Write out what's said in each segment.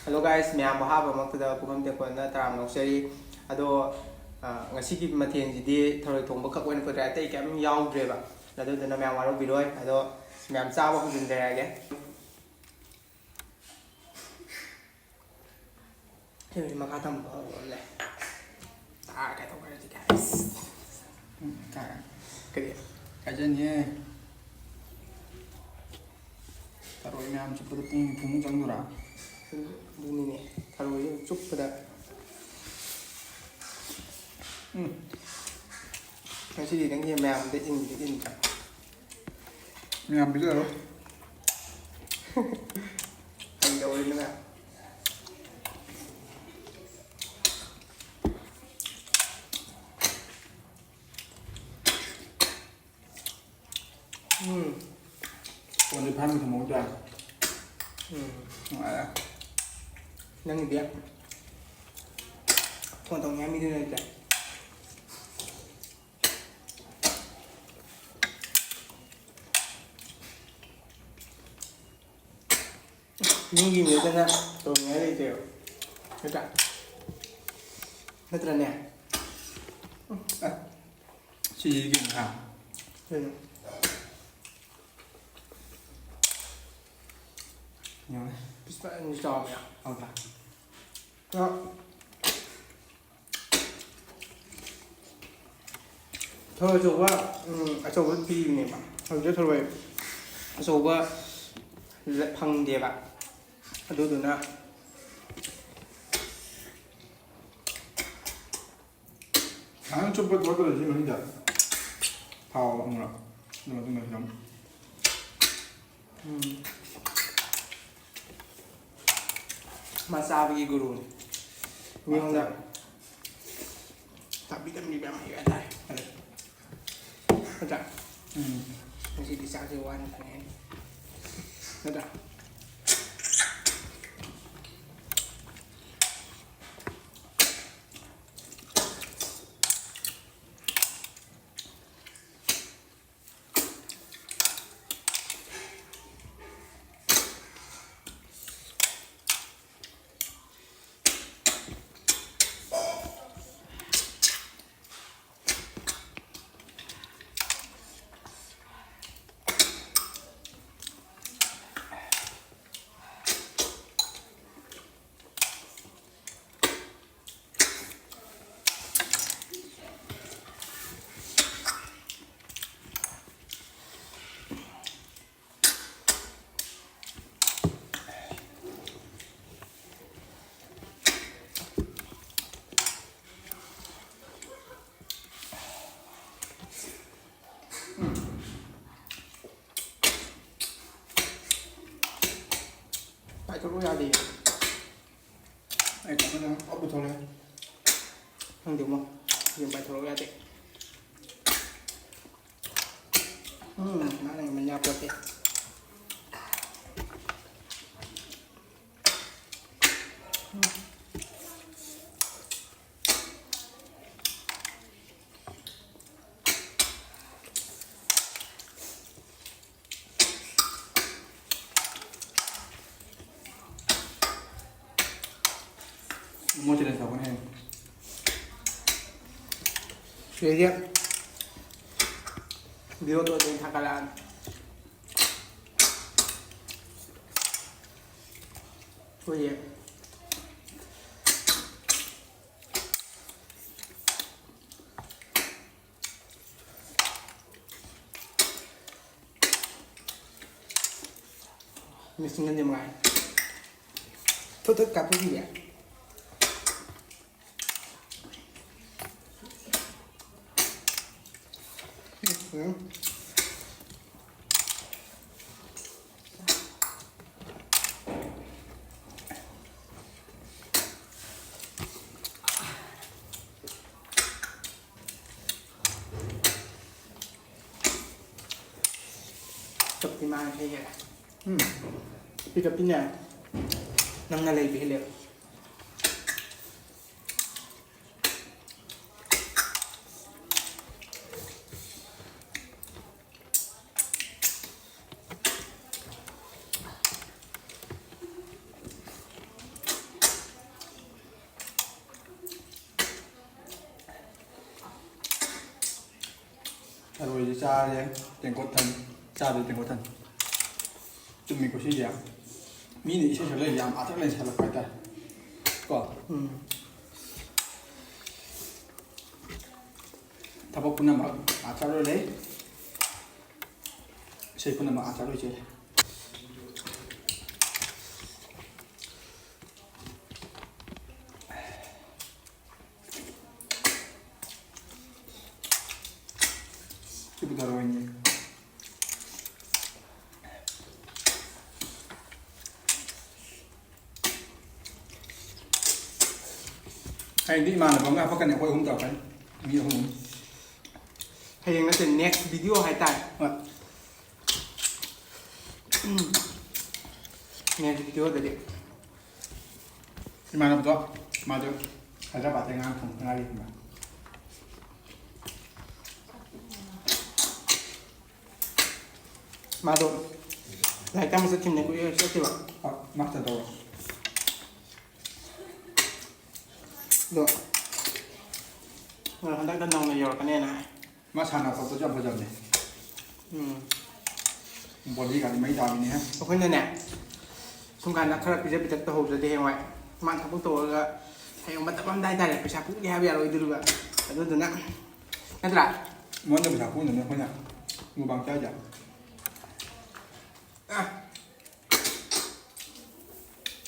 Hello guys, miyam bahaba maktada pukam tekona taram nokseri ado ngasigi mathenjidi tharoi thongba khak wen kodra tai kam yaudreba ado dana miyam waro bidoi ado miyam chaba hujinderage Jadi makha tam le ta kai thong kai guys cái Kajanya taruh miyam cepet pung jang dura. ini nih kalau ini cukup pada masih di yang miyam deh ini kan Miyam bisa loh. anh đâu đi nữa Còn đi pan thì muốn ra. Ngoài ra. năng gì biết còn tàu nhà mình đi này kìa những gì nữa cho nên tàu nhà đi đều nó chặt nó thật là nè Chỉ gừng hả? rồi Nhiều đấy. biết sao anh trò mày Ok. đó thôi chụp quá chụp cái phim này mà thôi rất thôi chụp quá phăng đẹp ạ đối tượng nào Anh chụp bớt rồi chứ mình giờ. Thao ông rồi. Nhưng mà tôi mình giống. Masabi guru ni orang dah tapi kan di bawah ya dah ada masih di sajawan kan ada tại chỗ ra thì Anh cảm ơn ốc bột thôi. không được không dùng bài thổ ra thì nó này mình nhập được thì Mua trên đèn thầu con em. Sudah siap. Video tu dengan hakalan. Sudah siap. Ini sengaja dia mengai. Tutup kapu dia. Chụp thì mang hay vậy đi chụp tí nhà năm ngày bị liệu cha đi tiền cốt thân cha đi tiền cốt thân chúng mình có suy giảm mi này sẽ lấy giảm ắt lên sẽ là phải ta có thằng bố cũng nằm ở cha rồi đấy sẽ cũng nằm ở cha rồi chứ kita taruh ini hay đi mà là bóng ra phát cái này quay không tạo cái mi không ให้ยังนั่นเป็น next video ให้ตาย next video เดี๋ยว đi mà làm đó mà được hay ra bạn tay ngang không ngay đi mà มาโดนหลายตั้งมาสักทีนึงกูเชื่อที่ว่า mắc từ đầu โดนเราตั้งแต่น้องในยอร์กันแน่นะ mắc sàn nào tôi chọn bây giờ này body cái mấy đòn này ha เพราะฉะนั้นเนี่ยสงการนักขับพิจารณาจะโหดจะเที่ยงไว้มันทับพวกตัวก็ให้ออกมาตัดบ้านได้แต่ประชาผู้แย่เบียร์เราดูดูแบบแต่ดูตัวนั้นนั่นแหละ muốn được thảo phun nữa không nhỉ mua bằng chơi chẳng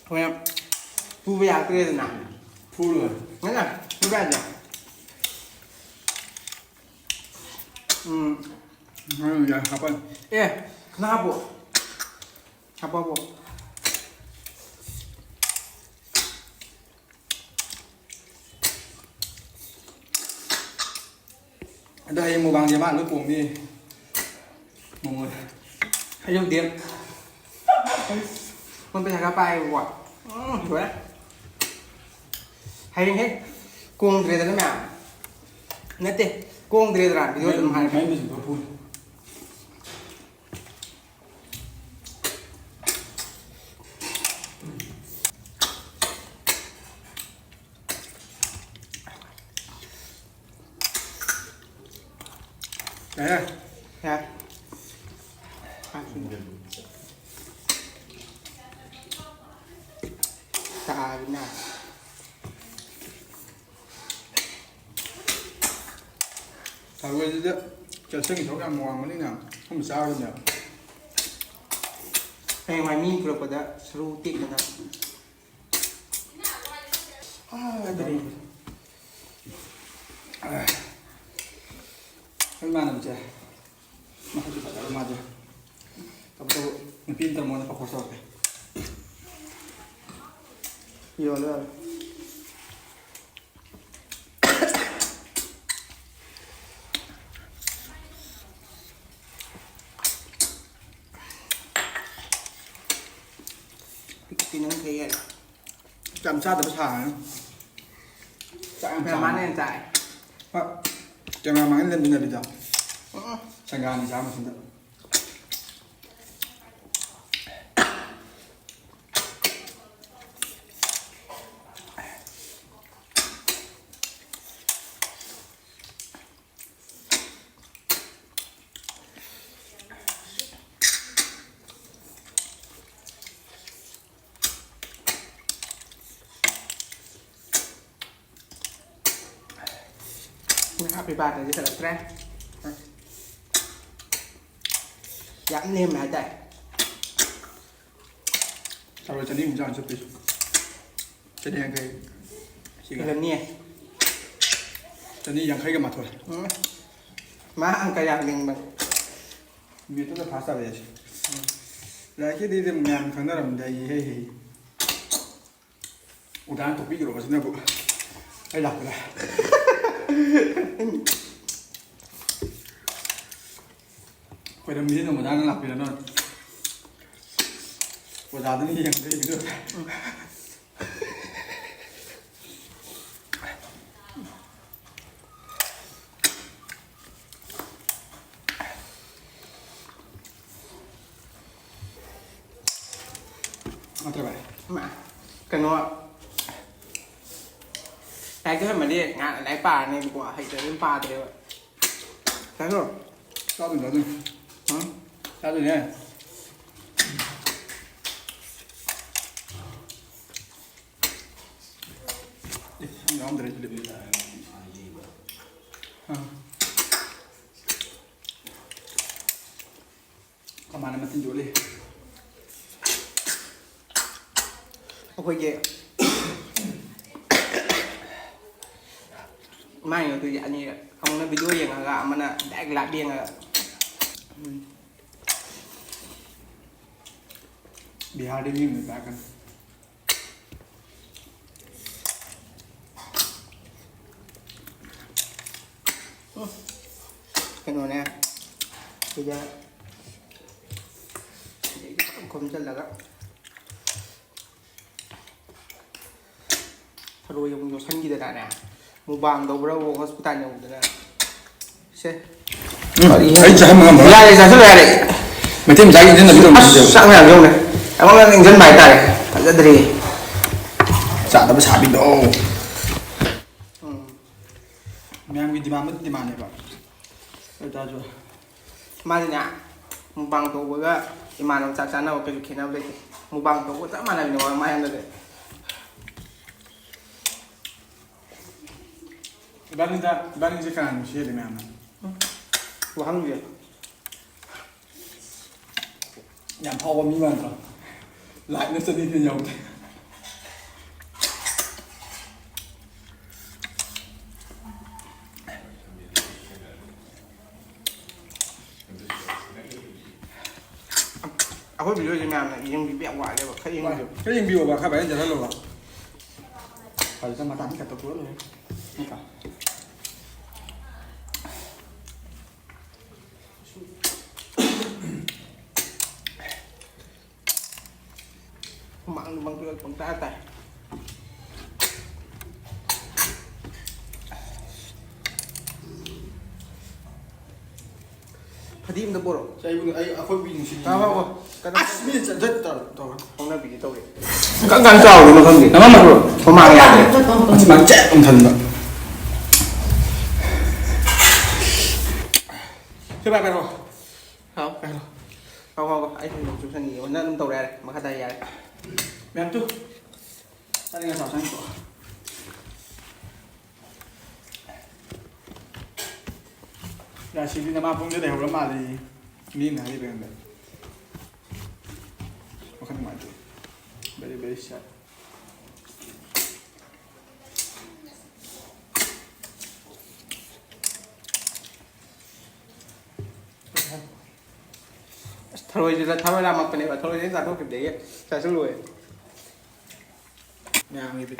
เพราะงั้นผู้พยายามเตือนนะ phu rồi งั้นอ่ะผู้แบบอย่างgiờ học ơi เอ๊ะหน้าบวกครับบวก đây mua bằng gì bạn lúc cùng đi mọi người ให้ยกเดียมมันไปทางกระไปว่ะถูกไหมให้ยังให้กงเดือดแล้วไหมอ่ะนั่นเต้กงเดือดร้านวิดีโอจะมาให้ mấy mình chỉ có phun đấy นะตาเป็นหน้า thằng quên chứ chờ sinh số làm mòn mới nào không sao đâu nhỉ เพลงมันมีประกวดอะสรูติกนะครับตัวนี้ cái màn làm chơi mà không chịu phải làm chơi tập tôi mình pin tầm nó phải sọt เยอะเลยกินน้ำเทียน chạm sát tập thả chạm แม่มันแน่ใจ chạm mà máy lên bên này bây giờ sang gan thì sao mà không đượcนะครับไปบ้านจะสลับแร่ยันนิ่มหายใจ sau rồi chân đi mình chọn chụp đi chân đen cái chỉ เรื่องนี้ chân điยังใครกันมาthôi มาอังกะอย่างหนึ่งมัน มีตัวภาษาเลยแล้วที่ดีที่มันงานครั้งนั้นมันได้ให้อุดานตัวพี่กระโดดใช่ไหมบุ๊ให้หลับเลยไปทำนี้ทำมาได้หลับไปแล้วนอนอุดานตัวนี้ยังได้อยู่ด้วย เอาตัวไป มากันว่าแต่ก็ให้มาเรียกงานอะไรป่าเนี่ยดีกว่าให้เจอเรื่องป่าเดียวใช่ไหม ไป Sao được rồi? Hả? Sao được nhỉ? Nó không được được. Kemana mati Juli? โอเคไม่เอาตัวอย่างนี้เอามันไปด้วยอย่างละมันอะแดกละเดียงอะ Bihar đi như người ta cần. เป็นไงเนี่ยคือจะคมจังแล้วก็ถ้ารู้ยังอยู่ชั้นกี่เดือนเนี่ยมูบางตัวเราวงฮอสพิทอลยังอยู่เนี่ยใช่ Ấy chả mà mở. ยาเลยสั่งซื้ออะไร Mày thêm giá gì thế nào biết không? สั่งอะไรอยู่เนี่ยเอาว่าเงินฉันใบตายจะดี Chả tao phải xả bình đâu. Mày ăn đi mà này bảo. Ơi ta chưa. มาเนี่ยมูบางตัวก็อีมาน้องจักรจันเอาไปเขียนเอาเลยมูบางตัวก็จะมาอะไรเนี่ยมาอย่างเดียว Bạn sẽ càng chia để mày ăn. ว่าห้องอยู่ Nhà thò vào mi mà thôi. Lại nó sẽ đi theo nhau. À, có video gì làm này nhưng bị bẹo hoài đây mà khách Vâng, được. cái gì biểu mà khai báo giờ hết rồi. Phải ra mà tắm cả tập luôn rồi. Không cả. Bằng ta tay. Phải đi một bộ rồi. Saya ibu ai aku bingung sih. Không. Cái đó Asmi rất to. không nên bị tôi. Các ngăn trầu thì mà không gì. Nó mà rồi. Không mang nhà. Nó chỉ mang trẻ ông thần vậy. Thế bạn rồi. Không. Không. Anh không chụp sang gì. Nó tàu đây mà khai tay ra. Mẹ em tu. Tadi nggak salah kok. Ya sini nama pun dia dah lama di ni nah di benda. Makan maju. Very sharp. Thôi thì thôi làm một cái này và thôi đến giờ tôi kịp để chạy xuống lùi. Nè người Việt.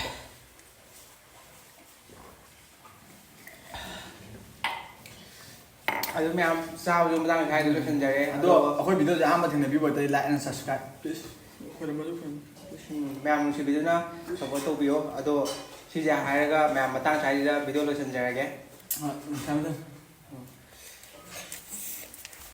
Ayo mẹ sao chúng ta khai được chân trời đấy. Aduh, aku video jangan mati nabi buat like and subscribe. Please. Kalau mau mẹ mình sẽ video nó xong rồi tôi video. Aduh, xin chào hai cái mẹ mà tăng trái video lên chân trời cái. Sama tu.